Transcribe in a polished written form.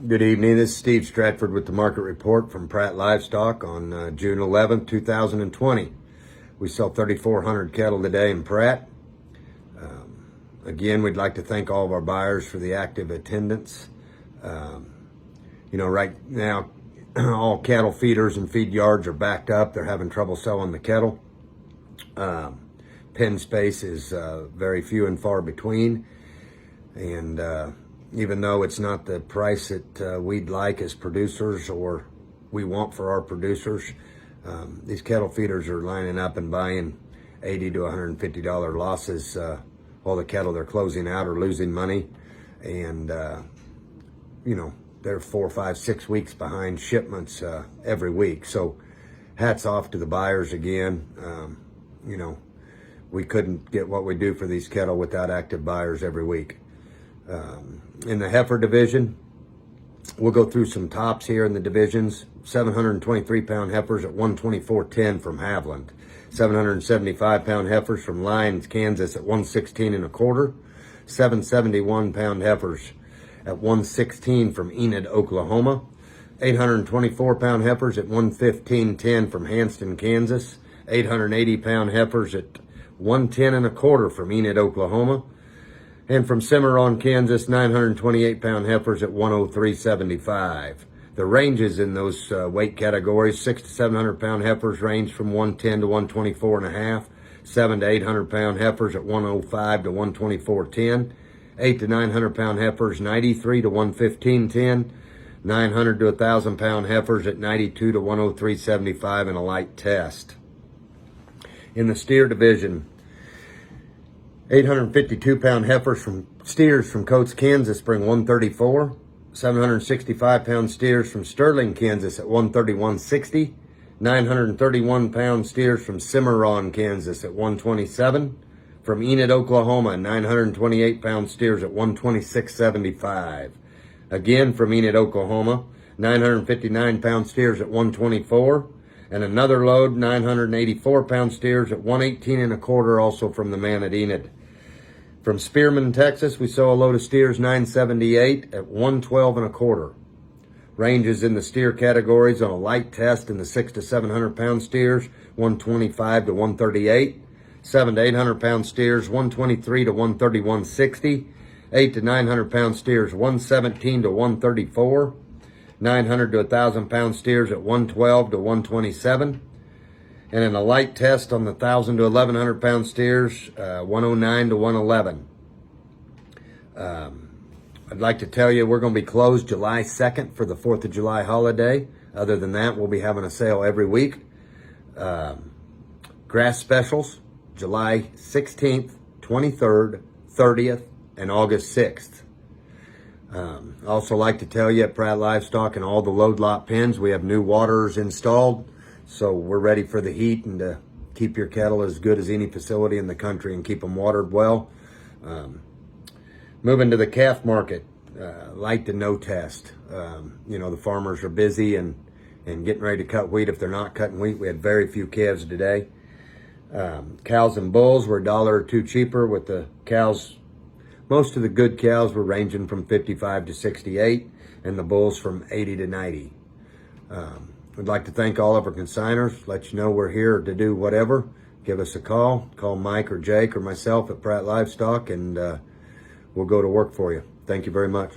Good evening. This is Steve Stratford with the market report from Pratt Livestock on June 11th, 2020. We sell 3,400 cattle today in Pratt. Again, we'd like to thank all of our buyers for the active attendance. Right now, all cattle feeders and feed yards are backed up. They're having trouble selling the cattle. Pen space is very few and far between. And even though it's not the price that we'd like as producers or we want for our producers, these cattle feeders are lining up and buying $80 to $150 losses. All the cattle they're closing out are losing money. And, they're 4, 5, 6 weeks behind shipments every week. So hats off to the buyers again. We couldn't get what we do for these cattle without active buyers every week. In the heifer division, we'll go through some tops here in the divisions. 723-pound heifers at $124.10 from Haviland. 775-pound heifers from Lyons, Kansas at $116.25. 771-pound heifers at $116 from Enid, Oklahoma. 824-pound heifers at $115.10 from Hanston, Kansas. 880-pound heifers at $110.25 from Enid, Oklahoma. And from Cimarron, Kansas, 928-pound heifers at $103.75. The ranges in those weight categories: 600 to 700-pound heifers range from $110 to $124.5. 700 to 800-pound heifers at $105 to $124.10. 800 to 900-pound heifers, $93 to $115.10. 900 to 1,000-pound heifers at $92 to $103.75 in a light test. In the steer division, 852-pound heifers from steers from Coates, Kansas bring $134. 765-pound steers from Sterling, Kansas at $131.60. 931-pound steers from Cimarron, Kansas at $127. From Enid, Oklahoma, 928-pound steers at $126.75. Again, from Enid, Oklahoma, 959-pound steers at $124. And another load, 984-pound steers at $118.25, also from the man at Enid. From Spearman, Texas, we saw a load of steers 978 at $112.25. Ranges in the steer categories on a light test in the 600 to 700-pound steers, $125 to $138. 700 to 800-pound steers, $123 to $131.60. 800 to 900-pound steers, $117 to $134. 900 to 1,000-pound steers at $112 to $127. And in a light test on the 1,000 to 1,100-pound steers, $109 to $111. I'd like to tell you we're going to be closed July 2nd for the 4th of July holiday. Other than that, we'll be having a sale every week. Grass specials, July 16th, 23rd, 30th, and August 6th. Also like to tell you at Pratt Livestock and all the load lot pens, we have new waters installed. So we're ready for the heat and to keep your cattle as good as any facility in the country and keep them watered well. Moving to the calf market, light to no test. The farmers are busy and getting ready to cut wheat if they're not cutting wheat. We had very few calves today. Cows and bulls were $1 or $2 cheaper with the cows. Most of the good cows were ranging from 55 to 68 and the bulls from 80 to 90. We'd like to thank all of our consigners, let you know we're here to do whatever. Give us a call. Call Mike or Jake or myself at Pratt Livestock, and we'll go to work for you. Thank you very much.